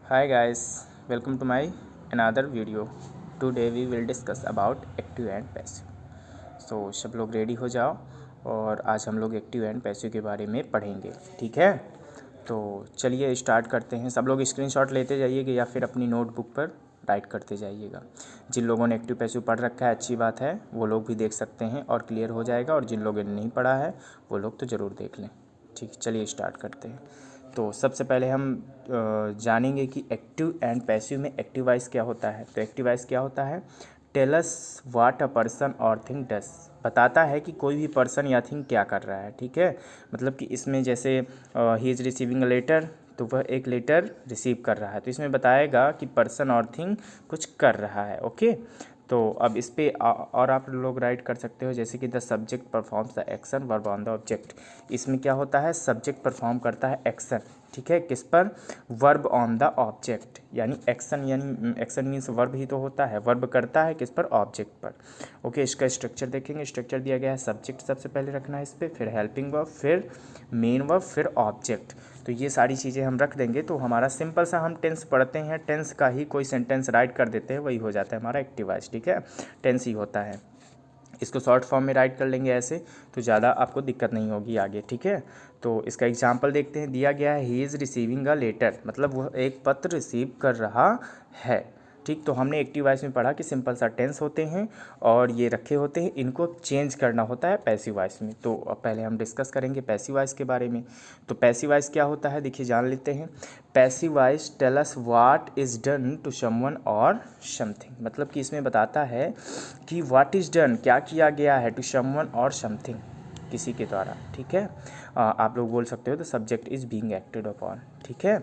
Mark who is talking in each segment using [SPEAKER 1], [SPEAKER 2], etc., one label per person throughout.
[SPEAKER 1] Hi guys, welcome to my another video. Today we will discuss about active and passive. सब लोग ready हो जाओ और आज हम लोग एक्टिव एंड पैसिव के बारे में पढ़ेंगे, ठीक है। तो चलिए स्टार्ट करते हैं। सब लोग स्क्रीनशॉट लेते जाइएगा या फिर अपनी नोटबुक पर राइट करते जाइएगा। जिन लोगों ने एक्टिव पैसिव पढ़ रखा है अच्छी बात है, वो लोग भी देख सकते हैं और क्लियर हो जाएगा, और जिन लोगों ने नहीं पढ़ा है वो लोग तो ज़रूर देख लें। ठीक, चलिए स्टार्ट करते हैं। तो सबसे पहले हम जानेंगे कि एक्टिव एंड पैसिव में एक्टिव वॉइस क्या होता है। तो एक्टिव वॉइस क्या होता है? Tell us what a person और थिंग डस। बताता है कि कोई भी पर्सन या थिंग क्या कर रहा है, ठीक है। मतलब कि इसमें जैसे he is receiving a letter, तो वह एक लेटर रिसीव कर रहा है, तो इसमें बताएगा कि पर्सन और थिंग कुछ कर रहा है, ओके। तो अब इस पे और आप लोग राइट कर सकते हो, जैसे कि the subject performs the action verb on the object. इसमें क्या होता है? सब्जेक्ट परफॉर्म करता है एक्शन, ठीक है, किस पर? Verb on the object. यानी एक्शन मीन्स वर्ब ही तो होता है, वर्ब करता है किस पर? ऑब्जेक्ट पर। ओके, इसका स्ट्रक्चर देखेंगे। स्ट्रक्चर दिया गया है, सब्जेक्ट सबसे पहले रखना है इस पर, फिर हेल्पिंग वर्ब, फिर मेन वर्ब, फिर ऑब्जेक्ट। तो ये सारी चीज़ें हम रख देंगे तो हमारा सिंपल सा, हम टेंस पढ़ते हैं, टेंस का ही कोई सेंटेंस राइट कर देते हैं, वही हो जाता है हमारा एक्टिव वॉइस, ठीक है। टेंस ही होता है। इसको शॉर्ट फॉर्म में राइट कर लेंगे ऐसे, तो ज़्यादा आपको दिक्कत नहीं होगी आगे, ठीक है। तो इसका एग्जांपल देखते हैं। दिया गया है he is receiving a letter, मतलब वह एक पत्र रिसीव कर रहा है, ठीक। तो हमने एक्टिव वॉइस में पढ़ा कि सिंपल सा टेंस होते हैं और ये रखे होते हैं, इनको चेंज करना होता है पैसिव वॉइस में। तो अब पहले हम डिस्कस करेंगे पैसिव वॉइस के बारे में। तो पैसिव वॉइस क्या होता है, देखिए जान लेते हैं। Passive voice tell us what is done to someone और समथिंग। मतलब कि इसमें बताता है कि व्हाट इज़ डन, क्या किया गया है, टू समवन और समथिंग, किसी के द्वारा, ठीक है। आप लोग बोल सकते हो the subject is being acted upon, ठीक है।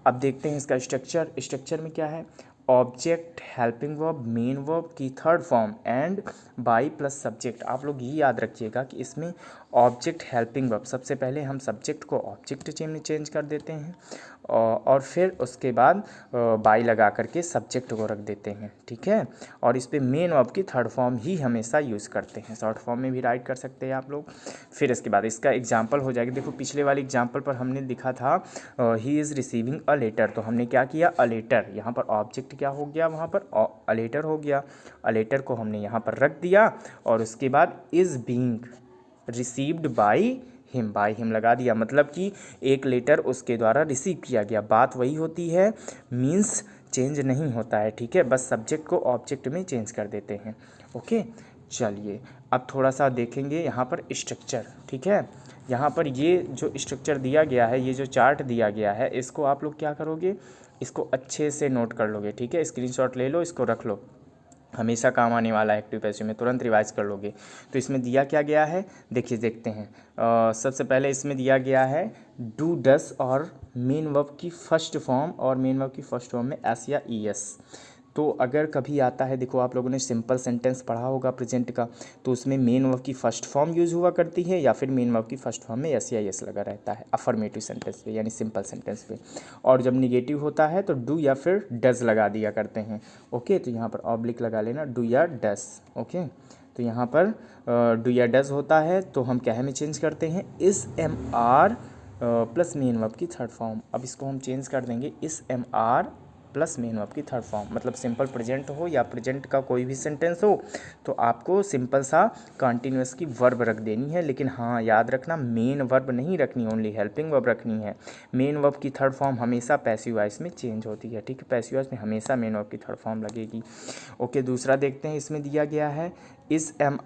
[SPEAKER 1] अब देखते हैं इसका स्ट्रक्चर। स्ट्रक्चर में क्या है? Object, helping verb, main verb की third form and by plus subject. आप लोग ये याद रखिएगा कि इसमें ऑब्जेक्ट, हेल्पिंग वर्ब, सबसे पहले हम सब्जेक्ट को ऑब्जेक्ट चेंज कर देते हैं और फिर उसके बाद बाई लगा करके सब्जेक्ट को रख देते हैं, ठीक है। और इस पर मेन वर्ब की थर्ड फॉर्म ही हमेशा यूज़ करते हैं। शॉर्ट फॉर्म में भी राइट कर सकते हैं आप लोग। फिर इसके बाद इसका एग्जाम्पल हो जाएगा। देखो पिछले वाले एग्जाम्पल पर हमने लिखा था he is receiving a letter, तो हमने क्या किया? A letter. यहाँ पर ऑब्जेक्ट क्या हो गया? वहाँ पर अ लेटर हो गया। अ लेटर को हमने यहाँ पर रख दिया और उसके बाद is being received by him लगा दिया। मतलब कि एक लेटर उसके द्वारा रिसीव किया गया, बात वही होती है, मीन्स चेंज नहीं होता है, ठीक है। बस सब्जेक्ट को ऑब्जेक्ट में चेंज कर देते हैं, ओके। चलिए अब थोड़ा सा देखेंगे यहाँ पर स्ट्रक्चर, ठीक है। यहाँ पर ये जो स्ट्रक्चर दिया गया है, ये जो चार्ट दिया गया है, इसको आप लोग क्या करोगे? इसको अच्छे से नोट कर लोगे, ठीक है। स्क्रीनशॉट ले लो, इसको रख लो, हमेशा काम आने वाला है एक्टिव पैसिव में, तुरंत रिवाइज कर लोगे। तो इसमें दिया क्या गया है, देखिए देखते हैं। सबसे पहले इसमें दिया गया है डू, डस और मेन वर्ब की फर्स्ट फॉर्म, और मेन वर्ब की फर्स्ट फॉर्म में एस या ई एस। तो अगर कभी आता है, देखो आप लोगों ने सिंपल सेंटेंस पढ़ा होगा प्रेजेंट का, तो उसमें मेन वर्ब की फर्स्ट फॉर्म यूज़ हुआ करती है, या फिर मेन वर्ब की फर्स्ट फॉर्म में एस या एस लगा रहता है अफर्मेटिव सेंटेंस पे, यानी सिंपल सेंटेंस पे। और जब निगेटिव होता है तो डू या फिर डज लगा दिया करते हैं, ओके। तो यहाँ पर ऑब्लिक लगा लेना, डू या डज, ओके। तो यहाँ पर डू या डज होता है तो हम क्या में चेंज करते हैं? Is am are plus main verb की थर्ड फॉर्म। अब इसको हम चेंज कर देंगे is am are plus main verb की थर्ड फॉर्म। मतलब सिंपल प्रेजेंट हो या प्रेजेंट का कोई भी सेंटेंस हो, तो आपको सिंपल सा कंटिन्यूअस की वर्ब रख देनी है, लेकिन हाँ याद रखना मेन वर्ब नहीं रखनी, ओनली हेल्पिंग वर्ब रखनी है। मेन वर्ब की थर्ड फॉर्म हमेशा पैसिव वॉइस में चेंज होती है, ठीक है। पैसिव वॉइस में हमेशा मेन वर्ब की थर्ड फॉर्म लगेगी, ओके। दूसरा देखते हैं, इसमें दिया गया है इस एम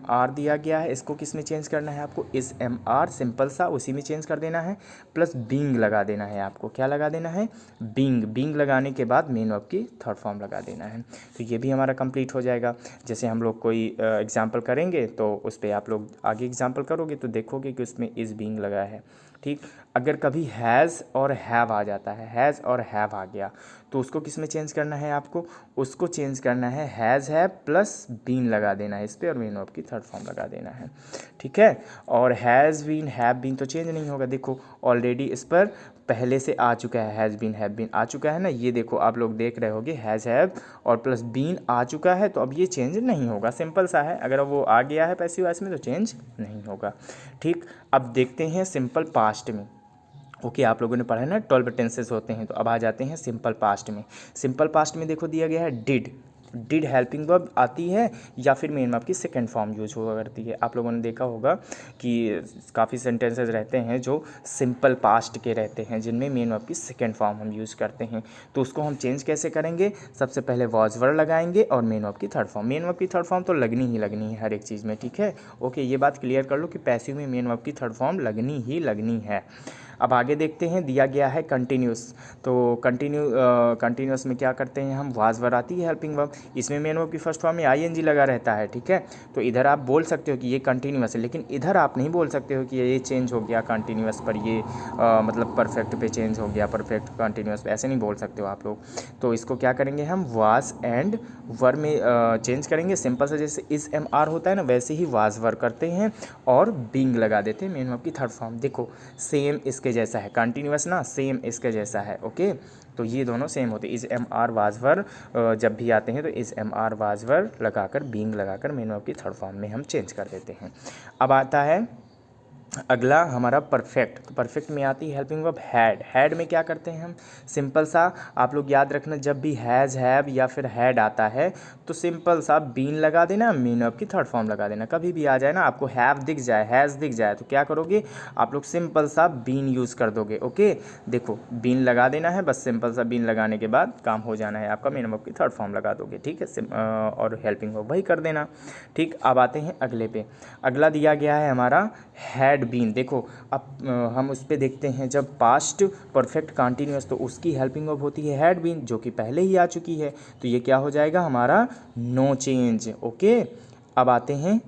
[SPEAKER 1] आर दिया गया है, इसको किस में चेंज करना है आपको? इस एम आर, सिंपल सा उसी में चेंज कर देना है, प्लस बीइंग लगा देना है आपको। क्या लगा देना है? बीइंग लगाने के बाद मेन वर्ब की थर्ड फॉर्म लगा देना है। तो ये भी हमारा कंप्लीट हो जाएगा। जैसे हम लोग कोई एग्जाम्पल करेंगे तो उस पर आप लोग आगे एग्जाम्पल करोगे तो देखोगे कि उसमें इज़ बीइंग लगा है, ठीक। अगर कभी हैज़ और हैव आ जाता है, हैज़ और हैव आ गया, तो उसको किस में चेंज करना है आपको? उसको चेंज करना है हैज़ हैव प्लस बीन लगा देना है इस पर, और मेन वर्ब की थर्ड फॉर्म लगा देना है, ठीक है। और हैज़ बीन, हैव बीन तो चेंज नहीं होगा, देखो ऑलरेडी इस पर पहले से आ चुका है, हैज़ बीन, हैव बीन आ चुका है ना, ये देखो आप लोग देख रहे होगे हैज़ हैव और प्लस बीन आ चुका है, तो अब ये चेंज नहीं होगा, सिंपल सा है। अगर वो आ गया है पैसिव वॉइस में तो चेंज नहीं होगा, ठीक। अब देखते हैं सिंपल पास्ट में। ओके आप लोगों ने पढ़ा है ना 12 टेंसेस होते हैं। तो अब आ जाते हैं सिंपल पास्ट में। सिंपल पास्ट में देखो दिया गया है डिड हेल्पिंग वर्ब आती है या फिर मेन वर्ब की सेकंड फॉर्म यूज हुआ करती है। आप लोगों ने देखा होगा कि काफ़ी सेंटेंसेस रहते हैं जो सिंपल पास्ट के रहते हैं जिनमें मेन वर्ब की सेकंड फॉर्म हम यूज़ करते हैं। तो उसको हम चेंज कैसे करेंगे, सबसे पहले वॉज वर्ड लगाएंगे और मेन वर्ब की थर्ड फॉर्म। मेन वर्ब की थर्ड फॉर्म तो लगनी है हर एक चीज़ में, ठीक है। ओके ये बात क्लियर कर लो कि पैसिव में मेन वर्ब की थर्ड फॉर्म लगनी है। अब आगे देखते हैं, दिया गया है कंटिन्यूस। तो कंटिन्यूस में क्या करते हैं हम, वाज वर्ड आती है हेल्पिंग वर्ब, इसमें मेन वर्ब की फर्स्ट फॉर्म में आईएनजी लगा रहता है, ठीक है। तो इधर आप बोल सकते हो कि ये कंटिन्यूस है, लेकिन इधर आप नहीं बोल सकते हो कि ये चेंज हो गया कंटिन्यूस पर, ये मतलब परफेक्ट पे चेंज हो गया, परफेक्ट कंटिन्यूस पे, ऐसे नहीं बोल सकते हो आप लोग। तो इसको क्या करेंगे हम, वाज एंड वर में चेंज करेंगे। सिंपल से जैसे इज एम आर होता है ना, वैसे ही वाज वर करते हैं और बींग लगा देते हैं मेन वर्ब की थर्ड फॉर्म। देखो सेम इसके जैसा है, कंटिन्यूअस ना, सेम इसके जैसा है। ओके तो ये दोनों सेम होते हैं। इज एम आर वाजवर जब भी आते हैं तो इज एम आर वाजवर लगाकर बीइंग लगाकर मेन वर्ब की थर्ड फॉर्म में हम चेंज कर देते हैं। अब आता है अगला हमारा परफेक्ट। तो परफेक्ट में आती है हेल्पिंग वर्ब हैड में क्या करते हैं हम, सिंपल सा आप लोग याद रखना, जब भी हैज़ हैव या फिर हैड आता है तो सिंपल सा बीन लगा देना, मेन वर्ब की थर्ड फॉर्म लगा देना। कभी भी आ जाए ना, आपको हैव दिख जाए, हैज़ दिख जाए, तो क्या करोगे आप लोग, सिंपल सा बीन यूज़ कर दोगे। ओके देखो बीन लगा देना है, बस सिंपल सा बीन लगाने के बाद काम हो जाना है आपका, मेन वर्ब की थर्ड फॉर्म लगा दोगे, ठीक है। और हेल्पिंग वर्ब वही कर देना, ठीक। अब आते हैं अगले पे। अगला दिया गया है हमारा हैड बीन। देखो अब हम उस पे देखते हैं, जब पास्ट परफेक्ट कंटिन्यूअस तो उसकी हेल्पिंग वर्ब होती है हैड बीन, जो कि पहले ही आ चुकी है, तो ये क्या हो जाएगा हमारा, नो चेंज। ओके अब आते हैं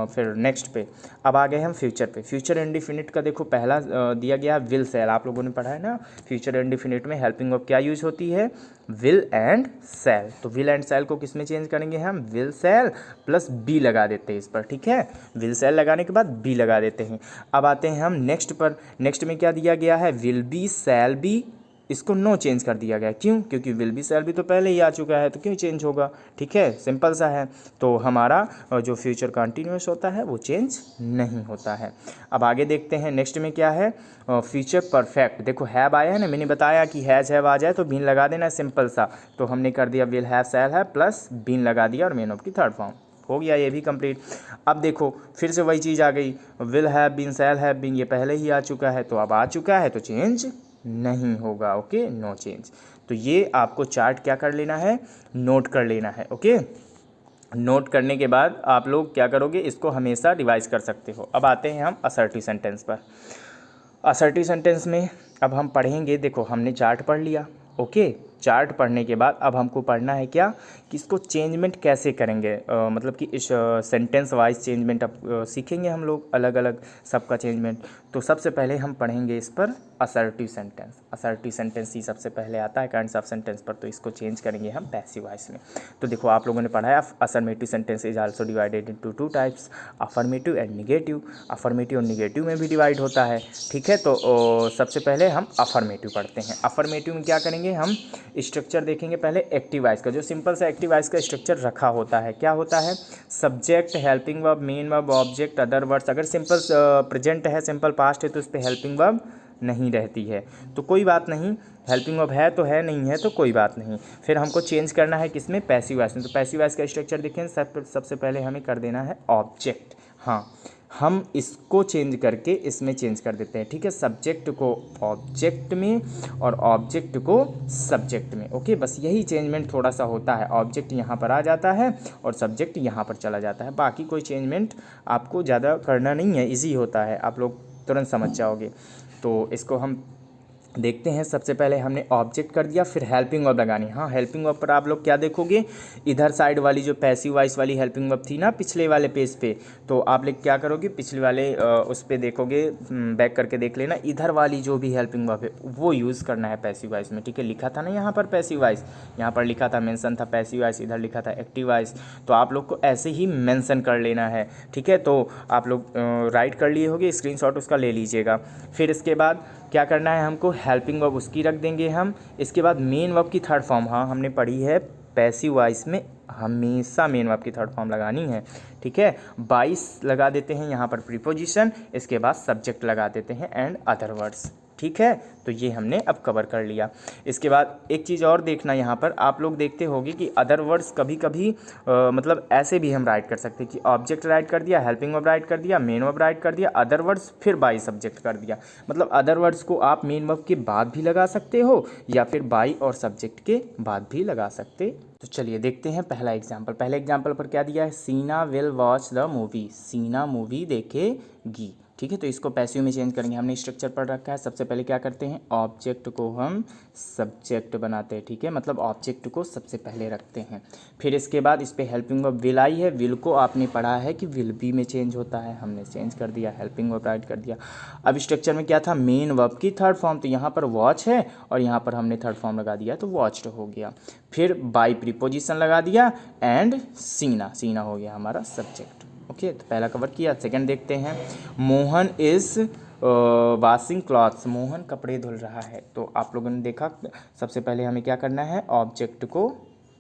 [SPEAKER 1] फिर नेक्स्ट पे। अब आ गए हम फ्यूचर पे। फ्यूचर इंडिफिनिट का देखो पहला दिया गया विल सेल, आप लोगों ने पढ़ा है ना। फ्यूचर इंडिफिनिट में हेल्पिंग वर्ब क्या यूज होती है, विल एंड सेल। तो विल एंड सेल को किस में चेंज करेंगे हम, विल सेल प्लस बी लगा देते हैं इस पर, ठीक है। विल सेल लगाने के बाद बी लगा देते हैं। अब आते हैं हम नेक्स्ट पर। नेक्स्ट में क्या दिया गया है, विल बी सेल बी, इसको नो चेंज कर दिया गया, क्यों, क्योंकि विल बी सेल बी तो पहले ही आ चुका है, तो क्यों चेंज होगा, ठीक है, सिंपल सा है। तो हमारा जो फ्यूचर कंटिन्यूअस होता है वो चेंज नहीं होता है। अब आगे देखते हैं नेक्स्ट में क्या है, फ्यूचर परफेक्ट। देखो हैव आया है ना, मैंने बताया कि हैज़ हैव आ जाए तो बीन लगा देना, सिंपल सा। तो हमने कर दिया विल हैव सेल है प्लस बीन लगा दिया और मेन वर्ब की थर्ड फॉर्म हो गया, ये भी कंप्लीट। अब देखो फिर से वही चीज़ आ गई, will have been sell have been, ये पहले ही आ चुका है, तो अब आ चुका है तो चेंज नहीं होगा। Okay no change. तो ये आपको चार्ट क्या कर लेना है, नोट कर लेना है। ओके नोट करने के बाद आप लोग क्या करोगे, इसको हमेशा रिवाइज कर सकते हो। अब आते हैं हम असर्टिव सेंटेंस पर। असर्टिव सेंटेंस में अब हम पढ़ेंगे, देखो हमने चार्ट पढ़ लिया। ओके चार्ट पढ़ने के बाद अब हमको पढ़ना है क्या, कि इसको चेंजमेंट कैसे करेंगे, मतलब कि इस सेंटेंस वाइज चेंजमेंट अब सीखेंगे हम लोग, अलग अलग सबका चेंजमेंट। तो सबसे पहले हम पढ़ेंगे इस पर असर्टिव सेंटेंस। असर्टिव सेंटेंस ही सबसे पहले आता है काइंड्स ऑफ सेंटेंस पर, तो इसको चेंज करेंगे हम पैसिव वॉइस में। तो देखो आप लोगों ने पढ़ा है affirmative sentence is also divided into two types, affirmative and negative. Affirmative और निगेटिव में भी डिवाइड होता है, ठीक है। तो सबसे पहले हम अफर्मेटिव पढ़ते हैं। अफर्मेटिव में क्या करेंगे हम, स्ट्रक्चर देखेंगे पहले एक्टिव वॉइस का। जो सिंपल सा एक्टिव वॉइस का स्ट्रक्चर रखा होता है, क्या होता है, subject, helping verb, main verb, object, other words. अगर सिंपल प्रेजेंट है, सिंपल पास्ट है, तो उस पर हेल्पिंग वर्ब नहीं रहती है, तो कोई बात नहीं, हेल्पिंग वर्ब है तो है, नहीं है तो कोई बात नहीं। फिर हमको चेंज करना है किसमें, पैसिव वॉइस में। तो पैसिव वॉइस का स्ट्रक्चर देखें, सबसे पहले हमें कर देना है ऑब्जेक्ट। हाँ हम इसको चेंज करके इसमें चेंज कर देते हैं, ठीक है। सब्जेक्ट को ऑब्जेक्ट में और ऑब्जेक्ट को सब्जेक्ट में। ओके बस यही चेंजमेंट थोड़ा सा होता है, ऑब्जेक्ट यहाँ पर आ जाता है और सब्जेक्ट यहाँ पर चला जाता है। बाकी कोई चेंजमेंट आपको ज़्यादा करना नहीं है, इजी होता है, आप लोग तुरंत समझ जाओगे। तो इसको हम देखते हैं। सबसे पहले हमने ऑब्जेक्ट कर दिया, फिर हेल्पिंग वर्ब लगानी। हाँ बैकिंग वर्ब पर आप लोग क्या देखोगे, इधर साइड वाली जो पैसिव वॉइस वाली हेल्पिंग वर्ब थी ना पिछले वाले पेज पे, तो आप लोग क्या करोगे, पिछले वाले उस पर देखोगे, बैक करके देख लेना, इधर वाली जो भी हेल्पिंग वर्ब है वो यूज़ करना है पैसिव वॉइस में, ठीक है। लिखा था ना यहाँ पर पैसिव वॉइस, यहाँ पर लिखा था मेंशन था पैसिव वॉइस, इधर लिखा था एक्टिव वॉइस, तो आप लोग को ऐसे ही मेंशन कर लेना है, ठीक है। तो आप लोग राइट कर लिए होगे, स्क्रीनशॉट उसका ले लीजिएगा। फिर इसके बाद क्या करना है हमको, हेल्पिंग वर्ब उसकी रख देंगे हम। इसके बाद मेन वर्ब की थर्ड फॉर्म, हाँ हमने पढ़ी है पैसिव वॉइस में हमेशा मेन वर्ब की थर्ड फॉर्म लगानी है, ठीक है। 22 लगा देते हैं यहाँ पर प्रीपोजिशन, इसके बाद सब्जेक्ट लगा देते हैं एंड अदर वर्ड्स, ठीक है, तो ये हमने अब कवर कर लिया। इसके बाद एक चीज़ और देखना, यहाँ पर आप लोग देखते होंगे कि अदर वर्ड्स कभी कभी मतलब ऐसे भी हम राइट कर सकते हैं कि ऑब्जेक्ट राइट कर दिया, हेल्पिंग वर्ब राइट कर दिया, मेन वर्ब राइट कर दिया, अदर वर्ड्स फिर बाई सब्जेक्ट कर दिया। मतलब अदर वर्ड्स को आप मेन वर्ब के बाद भी लगा सकते हो या फिर बाई और सब्जेक्ट के बाद भी लगा सकते। तो चलिए देखते हैं पहला एग्जाम्पल। पहले एग्जाम्पल पर क्या दिया है, सीना विल वॉच द मूवी, सीना मूवी देखेगी। ठीक है, तो इसको पैसिव में चेंज करेंगे। हमने स्ट्रक्चर पढ़ रखा है। सबसे पहले क्या करते हैं, ऑब्जेक्ट को हम सब्जेक्ट बनाते हैं। ठीक है, मतलब ऑब्जेक्ट को सबसे पहले रखते हैं। फिर इसके बाद इस पे हेल्पिंग वर्ब विल आई है। विल को आपने पढ़ा है कि विल बी में चेंज होता है, हमने चेंज कर दिया, हेल्पिंग वर्ब राइट कर दिया। अब स्ट्रक्चर में क्या था, मेन वर्ब की थर्ड फॉर्म, तो यहाँ पर वॉच है और यहाँ पर हमने थर्ड फॉर्म लगा दिया तो वॉच्ड हो गया। फिर बाई प्रीपोजिशन लगा दिया एंड सीना, सीना हो गया हमारा सब्जेक्ट। ओके, तो पहला कवर किया। सेकंड देखते हैं, Mohan is washing clothes, Mohan कपड़े धुल रहा है। तो आप लोगों ने देखा, सबसे पहले हमें क्या करना है, ऑब्जेक्ट को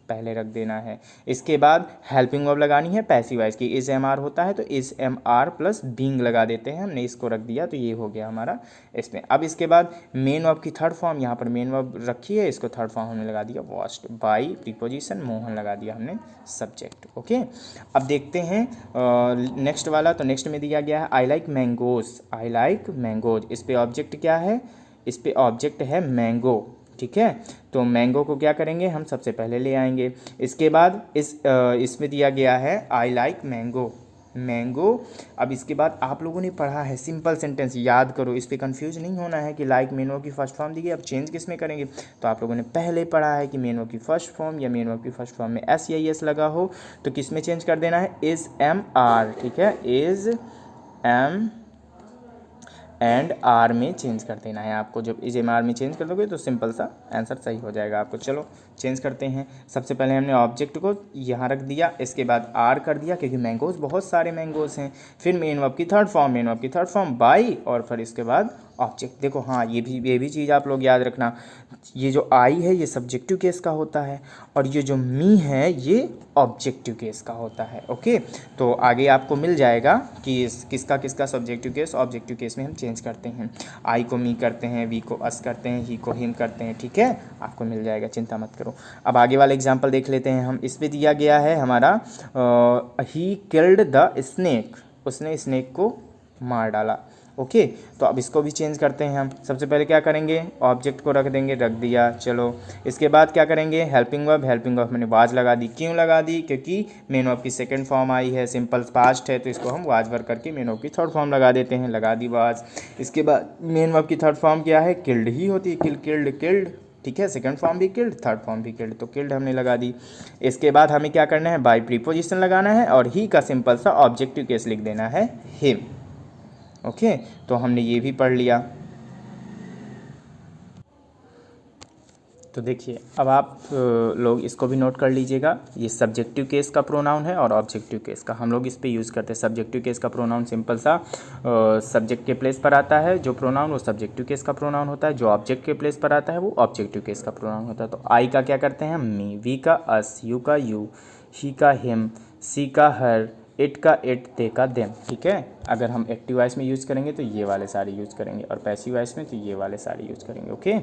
[SPEAKER 1] पहले रख देना है। इसके बाद हेल्पिंग वर्ब लगानी है पैसिव वॉइस की, इज एम आर होता है तो is am are plus being लगा देते हैं। हमने इसको रख दिया तो ये हो गया हमारा इसमें। अब इसके बाद मेन वर्ब की थर्ड फॉर्म, यहाँ पर मेन वर्ब रखी है, इसको थर्ड फॉर्म हमने लगा दिया वॉश्ड, बाई प्रीपोजिशन मोहन लगा दिया हमने सब्जेक्ट। ओके, अब देखते हैं नेक्स्ट वाला। तो नेक्स्ट में दिया गया है I like mangoes, I like mangoes. इस पे ऑब्जेक्ट क्या है, इस पे ऑब्जेक्ट है मैंगो। ठीक है, तो मैंगो को क्या करेंगे, हम सबसे पहले ले आएंगे। इसके बाद इसमें दिया गया है आई लाइक मैंगो, मैंगो। अब इसके बाद आप लोगों ने पढ़ा है सिंपल सेंटेंस, याद करो, इस पे कंफ्यूज नहीं होना है कि लाइक मेन वर्ब की फर्स्ट फॉर्म दी गई, अब चेंज किस में करेंगे। तो आप लोगों ने पहले पढ़ा है कि मेन वर्ब की फर्स्ट फॉर्म या मेन वर्ब की फर्स्ट फॉर्म में एस या एस लगा हो तो किस में चेंज कर देना है, इज एम आर। ठीक है, इज एम एंड आर में चेंज कर देना है आपको। जब इज एम आर में चेंज कर दोगे तो सिंपल सा आंसर सही हो जाएगा आपको। चलो चेंज करते हैं। सबसे पहले हमने ऑब्जेक्ट को यहाँ रख दिया, इसके बाद आर कर दिया क्योंकि मैंगोज बहुत सारे मैंगोज हैं। फिर मेन वर्ब की थर्ड फॉर्म, मेन वर्ब की थर्ड फॉर्म बाई, और फिर इसके बाद ऑब्जेक्ट। देखो हाँ, ये भी चीज़ आप लोग याद रखना, ये जो आई है ये सब्जेक्टिव केस का होता है और ये जो मी है ये ऑब्जेक्टिव केस का होता है। ओके, तो आगे आपको मिल जाएगा कि किसका किसका सब्जेक्टिव केस ऑब्जेक्टिव केस में हम चेंज करते हैं। आई को मी करते हैं, वी को अस करते हैं, ही को हिम करते हैं। ठीक है, आपको मिल जाएगा, चिंता मत करो। अब आगे वाला एग्जाम्पल देख लेते हैं हम। इस पे दिया गया है हमारा ही किल्ड द स्नेक, उसने स्नेक को मार डाला। ओके, तो अब इसको भी चेंज करते हैं हम। सबसे पहले क्या करेंगे, ऑब्जेक्ट को रख देंगे, रख दिया। चलो इसके बाद क्या करेंगे, हेल्पिंग वर्ब, हेल्पिंग वर्ब मैंने वाज लगा दी। क्यों लगा दी, क्योंकि मेन वर्ब की सेकंड फॉर्म आई है, सिंपल पास्ट है, तो इसको हम वाज वर्ब करके मेन वर्ब की थर्ड फॉर्म लगा देते हैं, लगा दी वाज। इसके बाद मेन वर्ब की थर्ड फॉर्म क्या है, किल्ड ही होती है, किल्ड। ठीक है, सेकंड फॉर्म भी किल्ड, थर्ड फॉर्म भी किल्ड, तो किल्ड हमने लगा दी। इसके बाद हमें क्या करना है, बाई प्रीपोजिशन लगाना है और ही का सिंपल सा ऑब्जेक्टिव केस लिख देना है, हिम। ओके, तो हमने ये भी पढ़ लिया। तो देखिए, अब आप लोग इसको भी नोट कर लीजिएगा, ये सब्जेक्टिव केस का प्रोनाउन है और ऑब्जेक्टिव केस का, हम लोग इस पे यूज़ करते हैं। सब्जेक्टिव केस का प्रोनाउन सिंपल सा सब्जेक्ट के प्लेस पर आता है, जो प्रोनाउन वो सब्जेक्टिव केस का प्रोनाउन होता है। जो ऑब्जेक्ट के प्लेस पर आता है वो ऑब्जेक्टिव केस का प्रोनाउन होता है। तो आई का क्या करते हैं, मी, वी का अस, यू का यू, ही का हिम, सी का हर, इट का इट, दे का देम। ठीक है, अगर हम एक्टिव वॉइस में यूज़ करेंगे तो ये वाले सारे यूज़ करेंगे और पैसिव वॉइस में तो ये वाले सारे यूज़ करेंगे। ओके,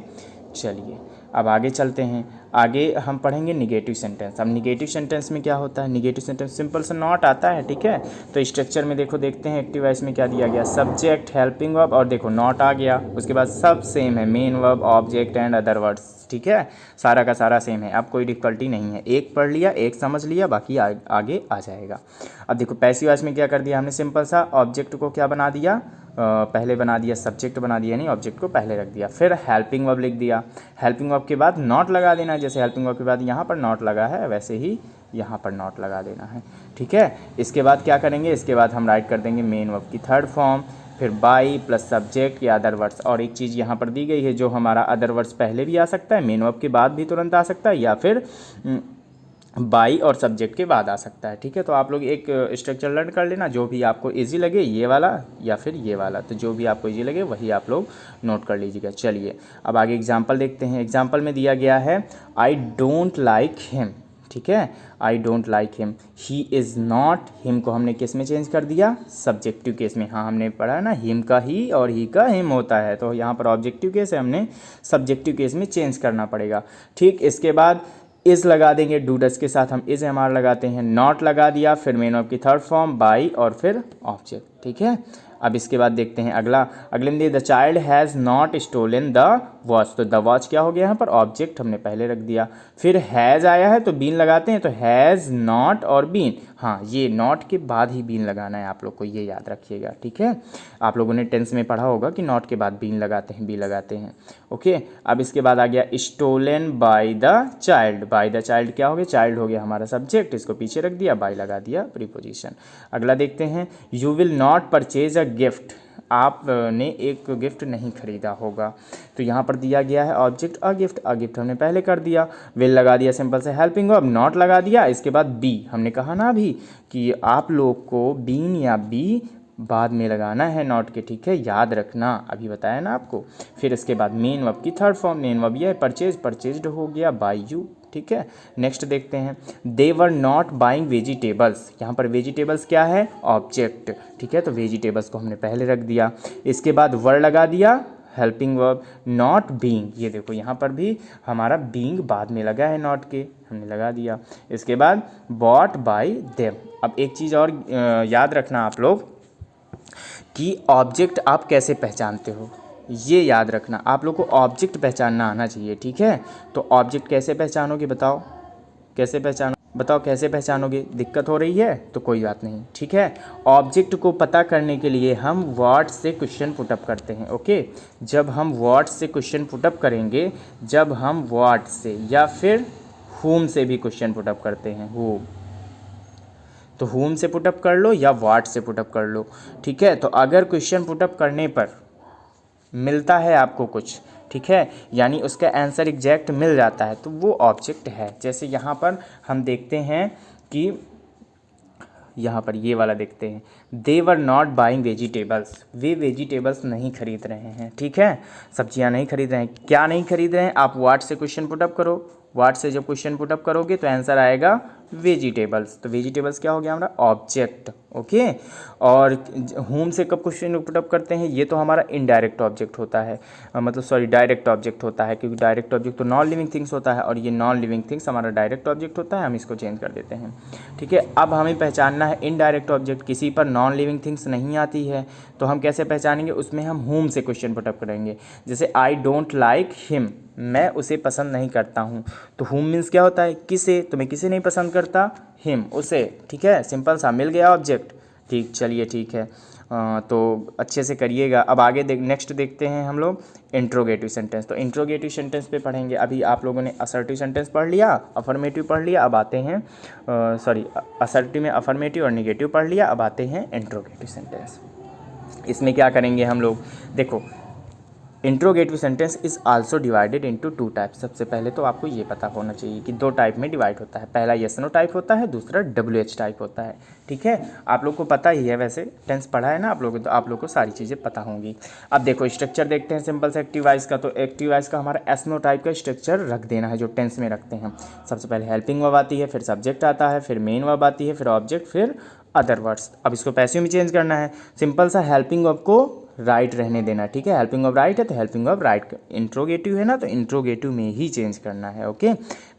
[SPEAKER 1] चलिए अब आगे चलते हैं। आगे हम पढ़ेंगे निगेटिव सेंटेंस। अब निगेटिव सेंटेंस में क्या होता है, निगेटिव सेंटेंस सिंपल सा नॉट आता है। ठीक है, तो स्ट्रक्चर में देखो, देखते हैं एक्टिव वॉइस में क्या दिया गया, सब्जेक्ट, हेल्पिंग वर्ब और देखो नॉट आ गया। उसके बाद सब सेम है, main verb, object and other words. ठीक है, सारा का सारा सेम है, अब कोई डिफिकल्टी नहीं है। एक पढ़ लिया, एक समझ लिया, बाकी आगे आ जाएगा। अब देखो पैसिव वॉइस में क्या कर दिया हमने, सिंपल सा ऑब्जेक्ट को क्या बना दिया, पहले बना दिया, सब्जेक्ट बना दिया, नहीं ऑब्जेक्ट को पहले रख दिया। फिर हेल्पिंग वर्ब लिख दिया, हेल्पिंग वर्ब के बाद नॉट लगा देना, जैसे हेल्पिंग वर्ब के बाद यहाँ पर नॉट लगा है वैसे ही यहाँ पर नॉट लगा देना है। ठीक है, इसके बाद क्या करेंगे, इसके बाद हम राइट कर देंगे मेन वर्ब की थर्ड फॉर्म, फिर बाई प्लस सब्जेक्ट या अदर वर्ड्स। और एक चीज़ यहाँ पर दी गई है, जो हमारा अदर वर्ड्स पहले भी आ सकता है, मेन वर्ब के बाद भी तुरंत आ सकता है, या फिर बाई और सब्जेक्ट के बाद आ सकता है। ठीक है, तो आप लोग एक स्ट्रक्चर लर्न कर लेना, जो भी आपको इजी लगे, ये वाला या फिर ये वाला, तो जो भी आपको इजी लगे वही आप लोग नोट कर लीजिएगा। चलिए अब आगे एग्जांपल देखते हैं। एग्जांपल में दिया गया है आई डोंट लाइक हिम। ठीक है। I don't like him, he is not, him को हमने किस में चेंज कर दिया, सब्जेक्टिव केस में। हाँ हमने पढ़ा है ना, हिम का ही और ही का हिम होता है, तो यहाँ पर ऑब्जेक्टिव केस है, हमने सब्जेक्टिव केस में चेंज करना पड़ेगा। ठीक, इसके बाद इज़ लगा देंगे, डू डज के साथ हम इज़ एम आर लगाते हैं, नॉट लगा दिया, फिर मेन वर्ब की थर्ड फॉर्म बाई और फिर ऑब्जेक्ट, ठीक है। अब इसके बाद देखते हैं अगले में the child has not stolen the watch, तो द वॉच क्या हो गया यहाँ पर, ऑब्जेक्ट हमने पहले रख दिया। फिर हैज़ आया है तो बीन लगाते हैं, तो हैज़ नॉट और बीन, हाँ ये नॉट के बाद ही बीन लगाना है, आप लोग को ये याद रखिएगा, ठीक है। आप लोगों ने टेंस में पढ़ा होगा कि नॉट के बाद बीन लगाते हैं, बी लगाते हैं, ओके। अब इसके बाद आ गया stolen by the child, by the child क्या हो गया, चाइल्ड हो गया हमारा सब्जेक्ट, इसको पीछे रख दिया, बाय लगा दिया प्रीपोजिशन। अगला देखते हैं, you will not purchase a gift, आपने एक गिफ्ट नहीं खरीदा होगा, तो यहाँ पर दिया गया है ऑब्जेक्ट अ गिफ्ट हमने पहले कर दिया, विल लगा दिया सिंपल से हेल्पिंग वर्ब, नॉट लगा दिया, इसके बाद बी, हमने कहा ना अभी कि आप लोग को बीन या बी बाद में लगाना है नॉट के, ठीक है, याद रखना, अभी बताया ना आपको। फिर इसके बाद मेन वर्ब की थर्ड फॉर्म, मेन वर्ब ये है परचेज्ड हो गया बाय यू, ठीक है। नेक्स्ट देखते हैं, they were not buying vegetables, यहाँ पर वेजिटेबल्स क्या है, ऑब्जेक्ट, ठीक है, तो वेजिटेबल्स को हमने पहले रख दिया। इसके बाद वर लगा दिया हेल्पिंग वर्ब, नॉट बीइंग, ये देखो यहाँ पर भी हमारा बीइंग बाद में लगा है नॉट के, हमने लगा दिया। इसके बाद बॉट बाय देम। अब एक चीज़ और याद रखना आप लोग कि ऑब्जेक्ट आप कैसे पहचानते हो, ये याद रखना, आप लोग को ऑब्जेक्ट पहचानना आना चाहिए, ठीक है। तो ऑब्जेक्ट कैसे पहचानोगे, बताओ कैसे पहचानोगे, दिक्कत हो रही है तो कोई बात नहीं, ठीक है। ऑब्जेक्ट को पता करने के लिए हम व्हाट से क्वेश्चन पुटअप करते हैं, ओके। जब हम व्हाट से क्वेश्चन पुटअप करेंगे, जब हम व्हाट से या फिर whom से भी क्वेश्चन पुटअप करते हैं, who, तो whom से पुटअप कर लो या व्हाट से पुटअप कर लो, ठीक है। तो अगर क्वेश्चन पुटअप करने पर मिलता है आपको कुछ, ठीक है, यानी उसका आंसर एग्जैक्ट मिल जाता है, तो वो ऑब्जेक्ट है। जैसे यहाँ पर हम देखते हैं कि यहाँ पर ये वाला देखते हैं, they were not buying vegetables, वे वेजिटेबल्स नहीं खरीद रहे हैं, ठीक है, सब्जियाँ नहीं खरीद रहे हैं। क्या नहीं खरीद रहे हैं, आप व्हाट से क्वेश्चन पुटअप करो, व्हाट से जब क्वेश्चन पुटअप करोगे तो आंसर आएगा वेजिटेबल्स, तो वेजिटेबल्स क्या हो गया हमारा, ऑब्जेक्ट, ओके। और होम से कब क्वेश्चन पुटअप करते हैं, ये तो हमारा इनडायरेक्ट ऑब्जेक्ट होता है, डायरेक्ट ऑब्जेक्ट होता है, क्योंकि डायरेक्ट ऑब्जेक्ट तो नॉन लिविंग थिंग्स होता है और ये नॉन लिविंग थिंग्स हमारा डायरेक्ट ऑब्जेक्ट होता है, हम इसको चेंज कर देते हैं, ठीक है। अब हमें पहचानना है इनडायरेक्ट ऑब्जेक्ट, किसी पर नॉन लिविंग थिंग्स नहीं आती है तो हम कैसे पहचानेंगे, उसमें हम होम से क्वेश्चन पुटअप करेंगे। जैसे आई डोंट लाइक हिम, मैं उसे पसंद नहीं करता हूँ, तो होम मीन्स क्या होता है, किसे, तो मैं किसे नहीं पसंद करता, हिम, उसे, ठीक है, सिंपल सा मिल गया ऑब्जेक्ट, ठीक, चलिए ठीक है। तो अच्छे से करिएगा। अब आगे नेक्स्ट देखते हैं हम लोग इंट्रोगेटिव सेंटेंस, तो इंट्रोगेटिव सेंटेंस पे पढ़ेंगे। अभी आप लोगों ने असर्टिव सेंटेंस पढ़ लिया, अफर्मेटिव पढ़ लिया, अब आते हैं असर्टिव में अफर्मेटिव और निगेटिव पढ़ लिया, अब आते हैं इंट्रोगेटिव सेंटेंस। इसमें क्या करेंगे हम लोग, देखो interrogative sentence is also divided into 2 types. सबसे पहले तो आपको ये पता होना चाहिए कि 2 टाइप में डिवाइड होता है, पहला यस नो टाइप होता है, दूसरा WH टाइप होता है, ठीक है। आप लोग को पता ही है, वैसे टेंस पढ़ा है ना आप लोगों, तो आप लोग को सारी चीज़ें पता होंगी। अब देखो स्ट्रक्चर देखते हैं सिंपल से एक्टिव वॉइस का, तो एक्टिव वॉइस का हमारा एस नो टाइप का स्ट्रक्चर रख देना है जो टेंस में रखते हैं। सबसे पहले हेल्पिंग वर्ब आती है, फिर सब्जेक्ट आता है, फिर मेन वर्ब आती है, फिर ऑब्जेक्ट, फिर अदर वर्ड्स। अब इसको पैसिव में चेंज करना है, सिंपल सा हेल्पिंग वर्ब को राइट रहने देना, ठीक है। हेल्पिंग वर्ब राइट है तो हेल्पिंग वर्ब राइट, इंट्रोगेटिव है ना तो इंट्रोगेटिव में ही चेंज करना है, ओके।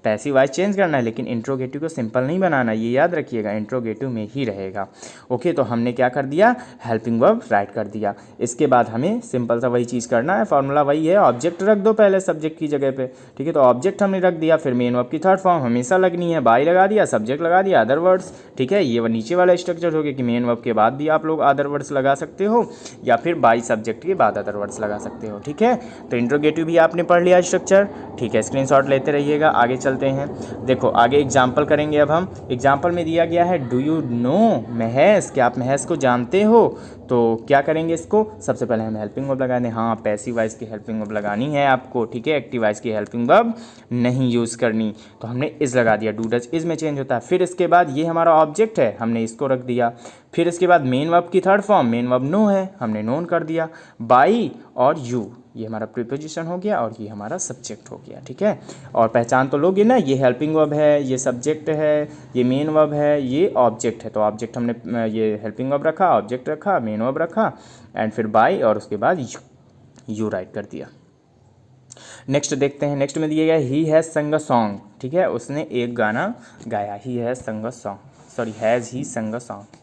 [SPEAKER 1] पैसिव वॉइस चेंज करना है लेकिन इंट्रोगेटिव को सिंपल नहीं बनाना, ये याद रखिएगा, इंट्रोगेटिव में ही रहेगा, ओके। तो हमने क्या कर दिया, हेल्पिंग वर्ब राइट कर दिया। इसके बाद हमें सिंपल सा वही चीज़ करना है, फॉर्मूला वही है, ऑब्जेक्ट रख दो पहले सब्जेक्ट की जगह पे, ठीक है। तो ऑब्जेक्ट हमने रख दिया, फिर मेन वर्ब की थर्ड फॉर्म हमेशा लगनी है, बाई लगा दिया, सब्जेक्ट लगा दिया, अदर वर्ड्स, ठीक है। ये नीचे वाला स्ट्रक्चर हो गया कि मेन वर्ब के बाद भी आप लोग अदर वर्ड्स लगा सकते हो या फिर बाई सब्जेक्ट के बाद अदर वर्ड्स लगा सकते हो, ठीक है। तो इंट्रोगेटिव भी आपने पढ़ लिया स्ट्रक्चर, ठीक है। स्क्रीनशॉट लेते रहिएगा, आगे चलते हैं। देखो आगे एग्जाम्पल करेंगे। अब हम एग्जाम्पल में दिया गया है डू यू नो महेश, क्या आप महेश को जानते हो, तो क्या करेंगे इसको, सबसे पहले हम हेल्पिंग वर्ब लगा दें, हाँ पैसिव वॉइस की हेल्पिंग वर्ब लगानी है आपको, ठीक है। एक्टिव वॉइस की हेल्पिंग वर्ब नहीं यूज़ करनी, तो हमने इज़ लगा दिया, डू डज इज़ में चेंज होता है। फिर इसके बाद ये हमारा ऑब्जेक्ट है, हमने इसको रख दिया। फिर इसके बाद मेन वर्ब की third form, main verb know है, हमने नोन कर दिया, बाई और यू, ये हमारा प्रीपोजिशन हो गया और ये हमारा सब्जेक्ट हो गया, ठीक है। और पहचान तो लोगे ना, ये हेल्पिंग वर्ब है, ये सब्जेक्ट है, ये मेन वर्ब है, ये ऑब्जेक्ट है। तो ऑब्जेक्ट हमने ये हेल्पिंग वर्ब रखा, ऑब्जेक्ट रखा, मेन वर्ब रखा एंड फिर बाय और उसके बाद यू राइट कर दिया। नेक्स्ट देखते हैं, नेक्स्ट में दिया गया ही हैज़ संग अ सॉन्ग, ठीक है, उसने एक गाना गाया, ही हैज़ संग a song, sorry has he संग अ सॉन्ग।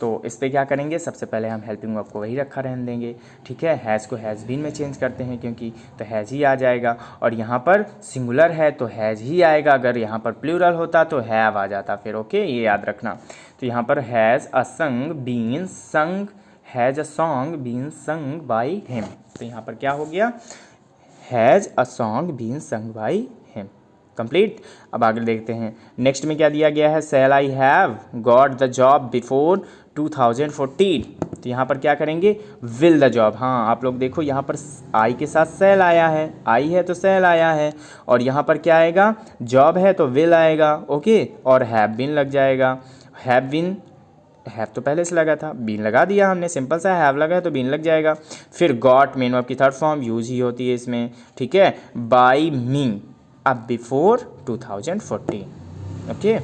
[SPEAKER 1] तो इस पर क्या करेंगे, सबसे पहले हम हेल्पिंग वर्ब को वही रखा रहने देंगे, ठीक है। हैज़ को हैज़ बीन में चेंज करते हैं क्योंकि, तो हैज़ ही आ जाएगा। और यहाँ पर सिंगुलर है तो हैज़ ही आएगा, अगर यहाँ पर प्लूरल होता तो हैव आ जाता फिर, ओके, ये याद रखना। तो यहाँ पर has a sung been sung, has a song been sung by him. तो यहाँ पर क्या हो गया, has a song been sung by him, complete. अब आगे देखते हैं, नेक्स्ट में क्या दिया गया है, sell I have got the job before 2014। तो यहाँ पर क्या करेंगे, विल द जॉब। हाँ आप लोग देखो, यहाँ पर आई के साथ सेल आया है, आई है तो सेल आया है, और यहाँ पर क्या आएगा, जॉब है तो विल आएगा, ओके, और हैव बीन लग जाएगा। हैव बीन, हैव तो पहले से लगा था, बीन लगा दिया हमने, सिंपल सा हैव लगा है तो बीन लग जाएगा। फिर गॉट मेन वर्ब की थर्ड फॉर्म यूज ही होती है इसमें, ठीक है, बाय मी अब बिफोर 2014, ओके।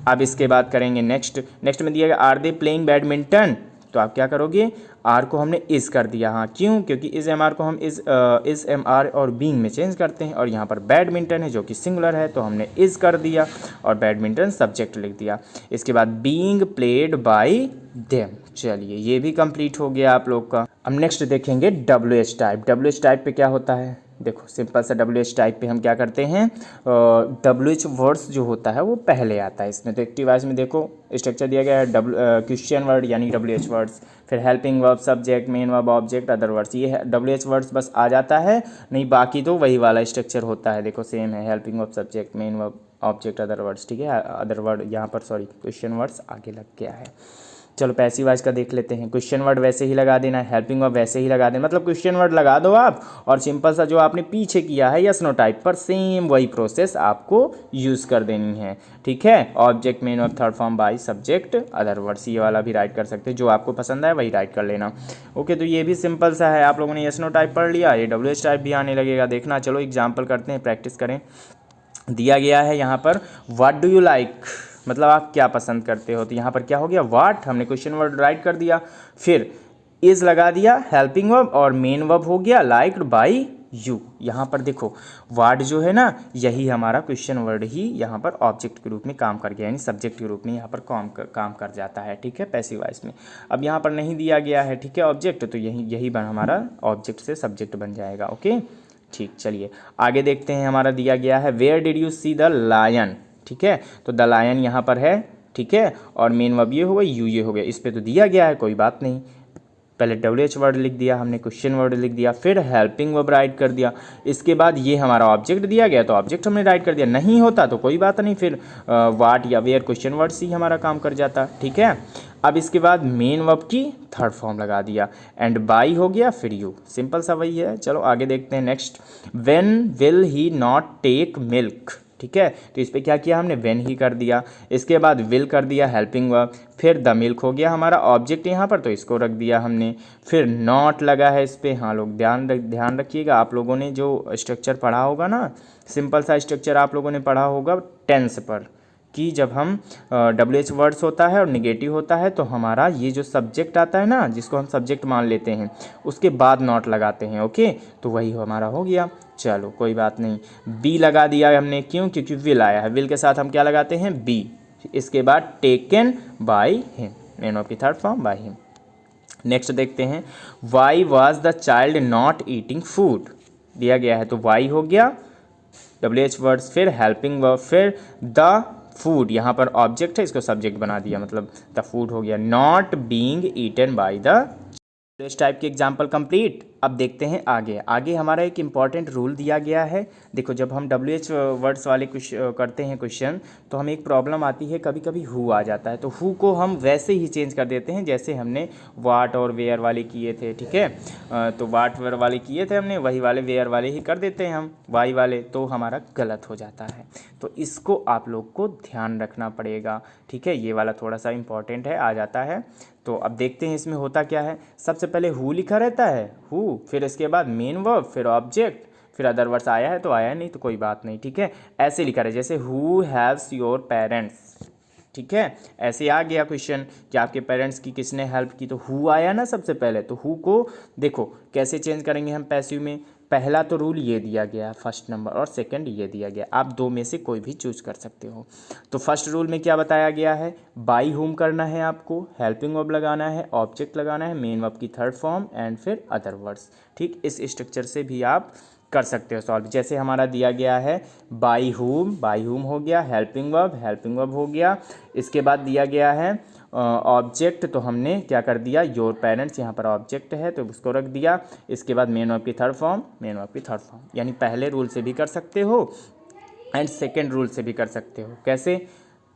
[SPEAKER 1] अब इसके बाद करेंगे नेक्स्ट में दिया गया आर दे प्लेइंग बैडमिंटन। तो आप क्या करोगे, आर को हमने इज़ कर दिया, हाँ क्यों, क्योंकि इज़ एम आर को हम इज़ एम आर और बीइंग में चेंज करते हैं, और यहाँ पर बैडमिंटन है जो कि सिंगुलर है तो हमने इज़ कर दिया और बैडमिंटन सब्जेक्ट लिख दिया। इसके बाद बीइंग प्लेड बाय देम, चलिए ये भी कंप्लीट हो गया आप लोग का। अब नेक्स्ट देखेंगे W H type. W H type पे क्या होता है, देखो सिंपल सा डब्ल्यू एच टाइप पे हम क्या करते हैं, डब्ल्यू एच वर्ड्स जो होता है वो पहले आता है इसमें। तो एक्टिव वॉइस में देखो स्ट्रक्चर दिया गया है, क्वेश्चन वर्ड यानी डब्ल्यू एच वर्ड्स, फिर helping verb, subject, main verb, object, other words, ये डब्ल्यू एच वर्ड्स बस आ जाता है, नहीं बाकी तो वही वाला स्ट्रक्चर होता है। देखो सेम है, helping verb, subject, main verb, object, other words, ठीक है। अदर वर्ड यहाँ पर सॉरी क्वेश्चन वर्ड्स आगे लग गया है। चलो पैसिव वॉइस का देख लेते हैं। क्वेश्चन वर्ड वैसे ही लगा देना है, हेल्पिंग वर्ब वैसे ही लगा देना, मतलब क्वेश्चन वर्ड लगा दो आप, और सिंपल सा जो आपने पीछे किया है यस नो टाइप पर सेम वही प्रोसेस आपको यूज़ कर देनी है, ठीक है। Object, main verb, third form, by, subject, other words, ये वाला भी राइट कर सकते हैं, जो आपको पसंद है वही राइट कर लेना, ओके। तो ये भी सिंपल सा है, आप लोगों ने यस नो टाइप पढ़ लिया, ये डब्ल्यू एच टाइप भी आने लगेगा, देखना। चलो एग्जाम्पल करते हैं, प्रैक्टिस करें। दिया गया है यहाँ पर व्हाट डू यू लाइक, मतलब आप क्या पसंद करते हो। तो यहाँ पर क्या हो गया, व्हाट हमने क्वेश्चन वर्ड राइट कर दिया, फिर इज़ लगा दिया हेल्पिंग वर्ब, और मेन वर्ब हो गया लाइक्ड बाय यू। यहाँ पर देखो व्हाट जो है ना, यही हमारा क्वेश्चन वर्ड ही यहाँ पर ऑब्जेक्ट के रूप में काम कर गया, यानी सब्जेक्ट के रूप में यहाँ पर काम कर जाता है, ठीक है, पैसिव वॉइस में। अब यहाँ पर नहीं दिया गया है, ठीक है, ऑब्जेक्ट, तो यही हमारा ऑब्जेक्ट से सब्जेक्ट बन जाएगा, ओके ठीक। चलिए आगे देखते हैं, हमारा दिया गया है where did you see the lion, ठीक है। तो द लायन यहाँ पर है, ठीक है, और मेन वर्ब ये हो गया, यू ये हो गया, इस पे तो दिया गया है, कोई बात नहीं। पहले डब्ल्यू एच वर्ड लिख दिया हमने, क्वेश्चन वर्ड लिख दिया, फिर हेल्पिंग वर्ब राइट कर दिया, इसके बाद ये हमारा ऑब्जेक्ट दिया गया तो ऑब्जेक्ट हमने राइट कर दिया, नहीं होता तो कोई बात नहीं, फिर वाट या वेयर क्वेश्चन वर्ड से ही हमारा काम कर जाता, ठीक है। अब इसके बाद मेन वर्ब की थर्ड फॉर्म लगा दिया, एंड बाई हो गया, फिर यू, सिंपल सा वही है। चलो आगे देखते हैं next, when will he not take milk, ठीक है। तो इस पर क्या किया हमने, व्हेन ही कर दिया, इसके बाद विल कर दिया हेल्पिंग वर्ब, फिर द मिल्क हो गया हमारा ऑब्जेक्ट यहाँ पर, तो इसको रख दिया हमने, फिर नॉट लगा है इस पर। हाँ लोग ध्यान रखिएगा, आप लोगों ने जो स्ट्रक्चर पढ़ा होगा ना, सिंपल सा स्ट्रक्चर आप लोगों ने पढ़ा होगा टेंस पर, कि जब हम डब्ल्यू एच वर्ड्स होता है और निगेटिव होता है तो हमारा ये जो सब्जेक्ट आता है ना, जिसको हम सब्जेक्ट मान लेते हैं, उसके बाद नॉट लगाते हैं, ओके। तो वही हमारा हो गया, चलो कोई बात नहीं। बी लगा दिया हमने, क्यों, क्योंकि विल आया है, विल के साथ हम क्या लगाते हैं, बी। इसके बाद taken by him, main of की third form by him. Next देखते हैं, why was the child not eating food, दिया गया है तो वाई हो गया डब्ल्यू एच वर्ड्स, फिर हेल्पिंग वर्ब, फिर द फूड, यहाँ पर ऑब्जेक्ट है, इसको सब्जेक्ट बना दिया, मतलब द फूड हो गया, not being eaten by the. इस टाइप के एग्जाम्पल कंप्लीट। अब देखते हैं आगे हमारा एक इम्पॉर्टेंट रूल दिया गया है। देखो जब हम डब्ल्यू एच वर्ड्स वाले कुछ करते हैं क्वेश्चन, तो हमें एक प्रॉब्लम आती है, कभी कभी हु आ जाता है, तो हु को हम वैसे ही चेंज कर देते हैं जैसे हमने वाट और वेयर वाले किए थे, ठीक है। तो वाट वेयर वाले किए थे हमने, वही वाले वेयर वाले ही कर देते हैं हम, वाई वाले, तो हमारा गलत हो जाता है। तो इसको आप लोग को ध्यान रखना पड़ेगा, ठीक है, ये वाला थोड़ा सा इम्पॉर्टेंट है, आ जाता है। तो अब देखते हैं इसमें होता क्या है। सबसे पहले हु लिखा रहता है, हु, फिर इसके बाद मेन वर्ब, फिर ऑब्जेक्ट, फिर अदर वर्ड्स आया है तो आया, नहीं तो कोई बात नहीं, ठीक है। ऐसे लिखा रहे जैसे हु हैव्स योर पेरेंट्स, ठीक है। ऐसे आ गया क्वेश्चन कि आपके पेरेंट्स की किसने हेल्प की, तो हु आया ना सबसे पहले। तो हु को देखो कैसे चेंज करेंगे हम पैसिव में। पहला तो रूल ये दिया गया फर्स्ट नंबर, और सेकंड ये दिया गया, आप दो में से कोई भी चूज कर सकते हो। तो फर्स्ट रूल में क्या बताया गया है, बाई हुम करना है आपको, हेल्पिंग वर्ब लगाना है, ऑब्जेक्ट लगाना है, मेन वर्ब की थर्ड फॉर्म एंड फिर अदर वर्ड्स। ठीक, इस स्ट्रक्चर से भी आप कर सकते हो सॉल्व। जैसे हमारा दिया गया है बाई हुम हो गया, हेल्पिंग वर्ब हो गया, इसके बाद दिया गया है ऑब्जेक्ट, तो हमने क्या कर दिया, योर पेरेंट्स, यहाँ पर ऑब्जेक्ट है तो उसको रख दिया। इसके बाद मेन वर्ब की थर्ड फॉर्म, यानी पहले रूल से भी कर सकते हो एंड सेकेंड रूल से भी कर सकते हो। कैसे,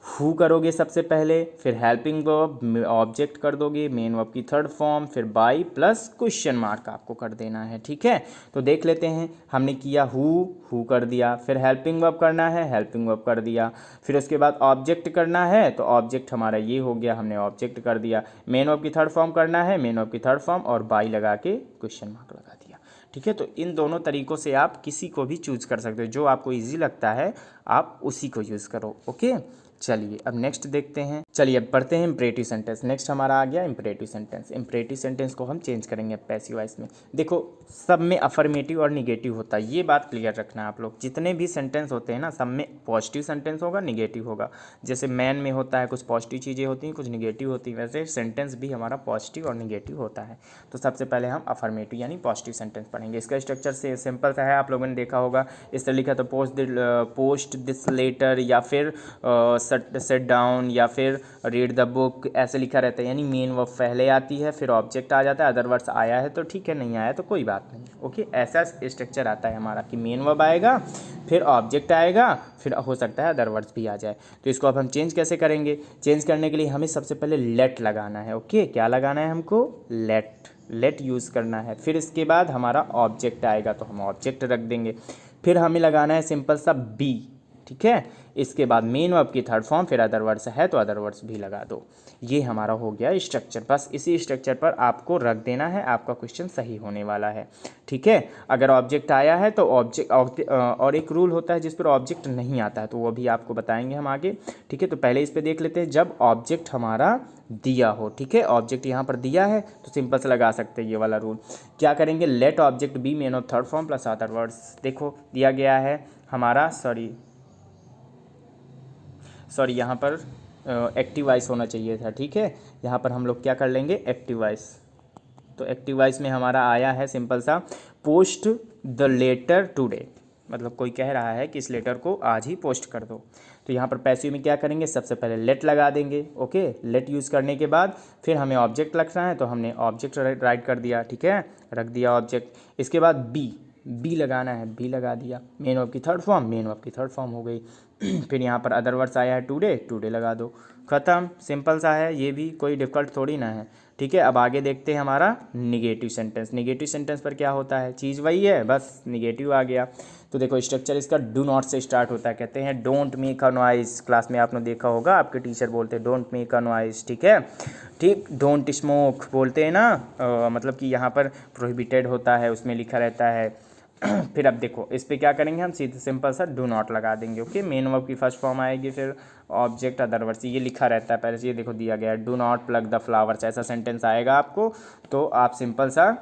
[SPEAKER 1] हु करोगे सबसे पहले, फिर हेल्पिंग वर्ब, ऑब्जेक्ट कर दोगे, मेन वर्ब की थर्ड फॉर्म, फिर बाई प्लस क्वेश्चन मार्क आपको कर देना है, ठीक है। तो देख लेते हैं, हमने किया हु कर दिया, फिर हेल्पिंग वर्ब करना है, हेल्पिंग वर्ब कर दिया, फिर उसके बाद ऑब्जेक्ट करना है तो ऑब्जेक्ट हमारा ये हो गया, हमने ऑब्जेक्ट कर दिया, मेन वर्ब की थर्ड फॉर्म करना है, मेन वर्ब की थर्ड फॉर्म और बाई लगा के क्वेश्चन मार्क लगा दिया, ठीक है। तो इन दोनों तरीक़ों से आप किसी को भी चूज कर सकते हो, जो आपको ईजी लगता है आप उसी को यूज़ करो, ओके। चलिए अब नेक्स्ट देखते हैं, चलिए अब पढ़ते हैं इम्परेटिव सेंटेंस। नेक्स्ट हमारा आ गया इम्परेटिव सेंटेंस। इम्परेटिव सेंटेंस को हम चेंज करेंगे पैसिव वॉइस में। देखो सब में अफर्मेटिव और निगेटिव होता है, ये बात क्लियर रखना है आप लोग। जितने भी सेंटेंस होते हैं ना, सब में पॉजिटिव सेंटेंस होगा, निगेटिव होगा। जैसे मैन में होता है कुछ पॉजिटिव चीज़ें होती हैं, कुछ निगेटिव होती हैं, वैसे सेंटेंस भी हमारा पॉजिटिव और निगेटिव होता है। तो सबसे पहले हम अफर्मेटिव यानी पॉजिटिव सेंटेंस पढ़ेंगे। इसका स्ट्रक्चर से सिंपल सा है, आप लोगों ने देखा होगा। इस तरह लिखा तो पोस्ट दिस लेटर, या फिर सेट डाउन, या फिर रीड द बुक, ऐसे लिखा रहता है। यानी मेन वर्ब पहले आती है, फिर ऑब्जेक्ट आ जाता है, अदर वर्ड्स आया है तो ठीक है, नहीं आया तो कोई बात नहीं, ओके। ऐसा स्ट्रक्चर आता है हमारा कि मेन वर्ब आएगा, फिर ऑब्जेक्ट आएगा, फिर हो सकता है अदर वर्ड्स भी आ जाए। तो इसको अब हम चेंज कैसे करेंगे, चेंज करने के लिए हमें सबसे पहले लेट लगाना है, ओके। क्या लगाना है हमको, लेट यूज़ करना है। फिर इसके बाद हमारा ऑब्जेक्ट आएगा तो हम ऑब्जेक्ट रख देंगे। फिर हमें लगाना है सिंपल सा बी, ठीक है। इसके बाद मेन वर्ब की थर्ड फॉर्म, फिर अदर वर्ड्स है तो अदर वर्ड्स भी लगा दो। ये हमारा हो गया स्ट्रक्चर। बस इसी स्ट्रक्चर पर आपको रख देना है, आपका क्वेश्चन सही होने वाला है, ठीक है। अगर ऑब्जेक्ट आया है तो ऑब्जेक्ट, और एक रूल होता है जिस पर ऑब्जेक्ट नहीं आता है, तो वो भी आपको बताएंगे हम आगे, ठीक है। तो पहले इस पर देख लेते हैं, जब ऑब्जेक्ट हमारा दिया हो, ठीक है। ऑब्जेक्ट यहाँ पर दिया है तो सिंपल से लगा सकते हैं ये वाला रूल। क्या करेंगे, let object be main of third form plus other words. देखो दिया गया है हमारा, सॉरी यहाँ पर एक्टिव वॉइस होना चाहिए था, ठीक है। यहाँ पर हम लोग क्या कर लेंगे, एक्टिव वॉइस। तो एक्टिव वॉइस में हमारा आया है सिंपल सा, पोस्ट द लेटर टुडे, मतलब कोई कह रहा है कि इस लेटर को आज ही पोस्ट कर दो। तो यहाँ पर पैसिव में क्या करेंगे, सबसे पहले लेट लगा देंगे, ओके। लेट यूज़ करने के बाद फिर हमें ऑब्जेक्ट रखना है तो हमने ऑब्जेक्ट राइट कर दिया, ठीक है, रख दिया ऑब्जेक्ट। इसके बाद बी लगाना है, बी लगा दिया। मेन वर्ब की थर्ड फॉर्म हो गई। फिर यहाँ पर अदर वर्ड्स आया है टुडे लगा दो, ख़त्म। सिंपल सा है, ये भी कोई डिफ़िकल्ट थोड़ी ना है, ठीक है। अब आगे देखते हैं हमारा निगेटिव सेंटेंस। निगेटिव सेंटेंस पर क्या होता है, चीज़ वही है, बस निगेटिव आ गया। तो देखो स्ट्रक्चर इसका डू नॉट से स्टार्ट होता है। कहते हैं don't make a noise, class में आपने देखा होगा, आपके टीचर बोलते हैं डोंट मेक अ नॉइज़, ठीक है। ठीक, डोंट स्मोक बोलते हैं ना, मतलब कि यहाँ पर प्रोहिबिटेड होता है, उसमें लिखा रहता है। फिर अब देखो इस पे क्या करेंगे हम, सीधे सिंपल सा डू नॉट लगा देंगे, ओके। मेन वर्ब की फर्स्ट फॉर्म आएगी, फिर ऑब्जेक्ट अदर वर्ड्स, ये लिखा रहता है पहले से, ये देखो दिया गया है, do not plug the flowers, ऐसा सेंटेंस आएगा आपको। तो आप सिंपल सा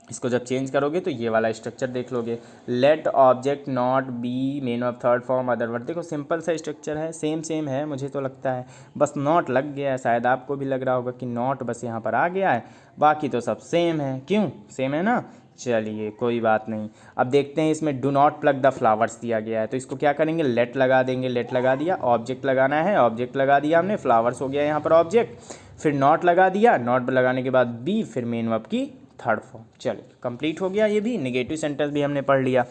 [SPEAKER 1] इसको जब चेंज करोगे तो ये वाला स्ट्रक्चर देख लोगे, let object not be main verb third form other word. देखो सिंपल सा स्ट्रक्चर है, सेम है, मुझे तो लगता है बस नॉट लग गया है, शायद आपको भी लग रहा होगा कि नॉट बस यहाँ पर आ गया है, बाकी तो सब सेम है। क्यों सेम है ना, चलिए कोई बात नहीं। अब देखते हैं इसमें do not plug the flowers दिया गया है, तो इसको क्या करेंगे, लेट लगा देंगे। लेट लगा दिया, ऑब्जेक्ट लगाना है, ऑब्जेक्ट लगा दिया हमने, फ्लावर्स हो गया यहाँ पर ऑब्जेक्ट, फिर नॉट लगा दिया, नॉट लगाने के बाद बी, फिर मेन वर्ब की थर्ड फॉर्म। चलिए कंप्लीट हो गया, ये भी निगेटिव सेंटेंस भी हमने पढ़ लिया।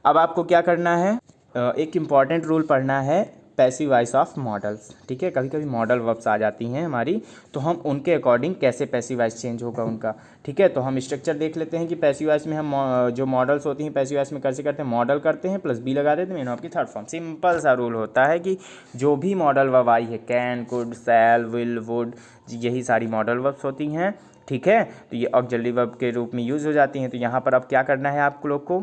[SPEAKER 1] अब आपको क्या करना है, एक इम्पॉर्टेंट रूल पढ़ना है पैसिव वॉइस ऑफ मॉडल्स। ठीक है, कभी कभी मॉडल वर्ब्स आ जाती हैं हमारी, तो हम उनके अकॉर्डिंग कैसे पैसिव वॉइस चेंज होगा उनका। ठीक है, तो हम स्ट्रक्चर देख लेते हैं कि पैसिव वॉइस में हम जो मॉडल्स होती हैं पैसिव वॉइस में कैसे करते हैं, मॉडल करते हैं प्लस बी लगा देते हैं, मेन वर्ब की थर्ड फॉर्म। सिंपल सा रूल होता है कि जो भी मॉडल वर्ब आई है, can, could, shall, will, would, यही सारी मॉडल वर्ब्स होती हैं। ठीक है, तो ये ऑक्सिलरी वर्ब के रूप में यूज़ हो जाती हैं। तो यहाँ पर अब क्या करना है आप लोग को,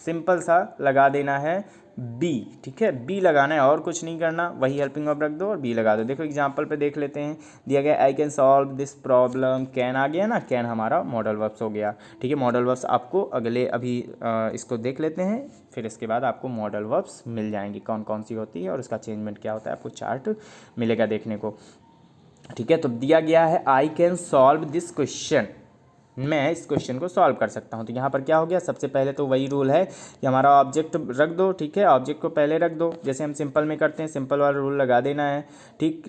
[SPEAKER 1] सिंपल सा लगा देना है बी। ठीक है, बी लगाना है और कुछ नहीं करना, वही हेल्पिंग वर्ब रख दो और बी लगा दो। देखो एग्जांपल पे देख लेते हैं, दिया गया I can solve this problem, can आ गया ना, कैन हमारा मॉडल वर्ब्स हो गया। ठीक है, मॉडल वर्ब्स आपको अगले अभी इसको देख लेते हैं, फिर इसके बाद आपको मॉडल वर्ब्स मिल जाएंगी कौन कौन सी होती है और उसका चेंजमेंट क्या होता है, आपको चार्ट मिलेगा देखने को। ठीक है, तो दिया गया है आई कैन सॉल्व दिस क्वेश्चन, मैं इस क्वेश्चन को सॉल्व कर सकता हूँ। तो यहाँ पर क्या हो गया, सबसे पहले तो वही रूल है कि हमारा ऑब्जेक्ट रख दो। ठीक है, ऑब्जेक्ट को पहले रख दो, जैसे हम सिंपल में करते हैं, सिंपल वाला रूल लगा देना है। ठीक,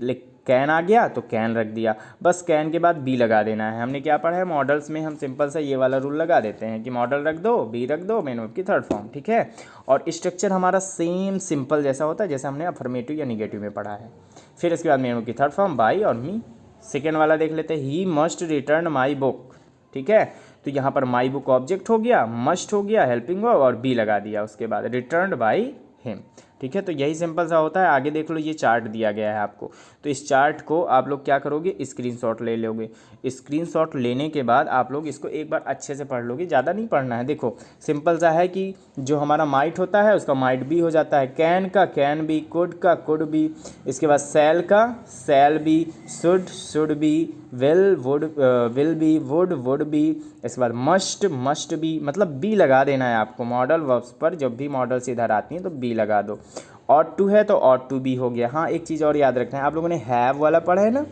[SPEAKER 1] कैन आ गया तो कैन रख दिया, बस कैन के बाद बी लगा देना है। हमने क्या पढ़ा है मॉडल्स में, हम सिंपल सा ये वाला रूल लगा देते हैं कि मॉडल रख दो, बी रख दो, मेन वर्ब की थर्ड फॉर्म। ठीक है, और स्ट्रक्चर हमारा सेम सिंपल जैसा होता है जैसे हमने अफर्मेटिव या निगेटिव में पढ़ा है। फिर इसके बाद मेन वर्ब की थर्ड फॉर्म बाई और मी। सेकेंड वाला देख लेते हैं, he must return my book. ठीक है, तो यहाँ पर माई बुक ऑब्जेक्ट हो गया, मस्ट हो गया हेल्पिंग वर्ब और बी लगा दिया उसके बाद, रिटर्न्ड बाई हिम। ठीक है, तो यही सिंपल सा होता है। आगे देख लो, ये चार्ट दिया गया है आपको, तो इस चार्ट को आप लोग क्या करोगे, स्क्रीनशॉट ले लोगे। स्क्रीनशॉट लेने के बाद आप लोग इसको एक बार अच्छे से पढ़ लोगे, ज़्यादा नहीं पढ़ना है। देखो सिंपल सा है कि जो हमारा माइट होता है उसका माइट भी हो जाता है, कैन का कैन भी, कुड का कुड भी, इसके बाद सैल का सैल भी, शुड भी, विल बी, वुड बी, इसके बाद मस्ट बी, मतलब बी लगा देना है आपको मॉडल वर्ब्स पर। जब भी मॉडल्स इधर आती हैं तो बी लगा दो। ऑट टू है तो ऑट टू बी हो गया। हाँ, एक चीज़ और याद रखना है, आप लोगों ने हैव वाला पढ़ा है ना।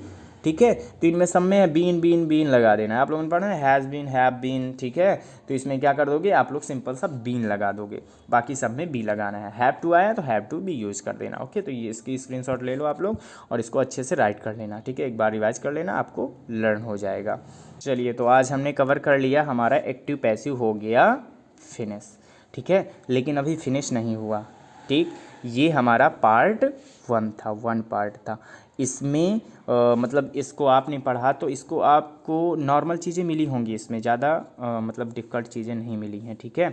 [SPEAKER 1] ठीक है, तो इनमें सब में है बीन लगा देना है। आप लोगों ने पढ़ा है हैज़ बीन, हैव बीन। ठीक है, तो इसमें क्या कर दोगे आप लोग, सिंपल सा बीन लगा दोगे, बाकी सब में बी लगाना है। हैव टू आया तो हैव टू बी यूज़ कर देना। ओके, तो ये इसकी स्क्रीनशॉट ले लो आप लोग और इसको अच्छे से राइट कर लेना। ठीक है, एक बार रिवाइज कर लेना, आपको लर्न हो जाएगा। चलिए, तो आज हमने कवर कर लिया, हमारा एक्टिव पैसिव हो गया फिनिश। ठीक है, लेकिन अभी फिनिश नहीं हुआ। ठीक, ये हमारा पार्ट 1 था, 1 पार्ट था। इसमें मतलब इसको आपने पढ़ा तो इसको आपको नॉर्मल चीज़ें मिली होंगी, इसमें ज़्यादा मतलब डिफ़िकल्ट चीज़ें नहीं मिली हैं। ठीक है,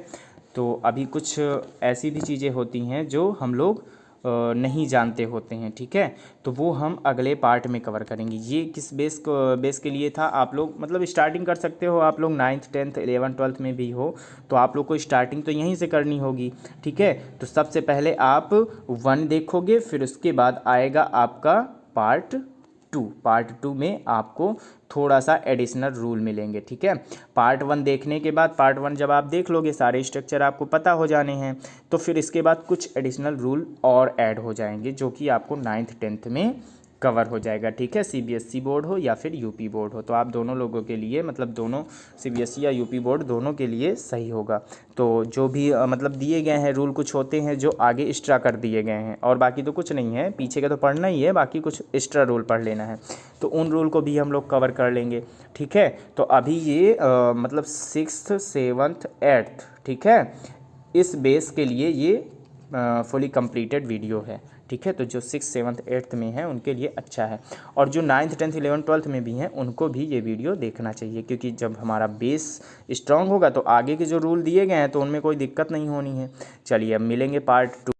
[SPEAKER 1] तो अभी कुछ ऐसी भी चीज़ें होती हैं जो हम लोग नहीं जानते होते हैं। ठीक है, तो वो हम अगले पार्ट में कवर करेंगे। ये किस बेस के लिए था, आप लोग मतलब स्टार्टिंग कर सकते हो, आप लोग 9th 10th 11th 12th में भी हो तो आप लोग को स्टार्टिंग तो यहीं से करनी होगी। ठीक है, तो सबसे पहले आप 1 देखोगे, फिर उसके बाद आएगा आपका पार्ट 2। पार्ट 2 में आपको थोड़ा सा एडिशनल रूल मिलेंगे। ठीक है, पार्ट 1 देखने के बाद, पार्ट 1 जब आप देख लोगे, सारे स्ट्रक्चर आपको पता हो जाने हैं, तो फिर इसके बाद कुछ एडिशनल रूल और ऐड हो जाएंगे जो कि आपको 9th 10th में कवर हो जाएगा। ठीक है, सीबीएसई बोर्ड हो या फिर यूपी बोर्ड हो, तो आप दोनों लोगों के लिए, मतलब दोनों सीबीएसई या यूपी बोर्ड दोनों के लिए सही होगा। तो जो भी मतलब दिए गए हैं रूल, कुछ होते हैं जो आगे एक्स्ट्रा कर दिए गए हैं और बाकी तो कुछ नहीं है, पीछे का तो पढ़ना ही है, बाकी कुछ एक्स्ट्रा रूल पढ़ लेना है, तो उन रूल को भी हम लोग कवर कर लेंगे। ठीक है, तो अभी ये मतलब 6th 7th 8th, ठीक है, इस बेस के लिए ये फुली कंप्लीटेड वीडियो है। ठीक है, तो जो 6th 7th 8th में है उनके लिए अच्छा है, और जो 9th 10th 11th 12th में भी हैं उनको भी ये वीडियो देखना चाहिए, क्योंकि जब हमारा बेस स्ट्रांग होगा तो आगे के जो रूल दिए गए हैं तो उनमें कोई दिक्कत नहीं होनी है। चलिए, अब मिलेंगे पार्ट 2।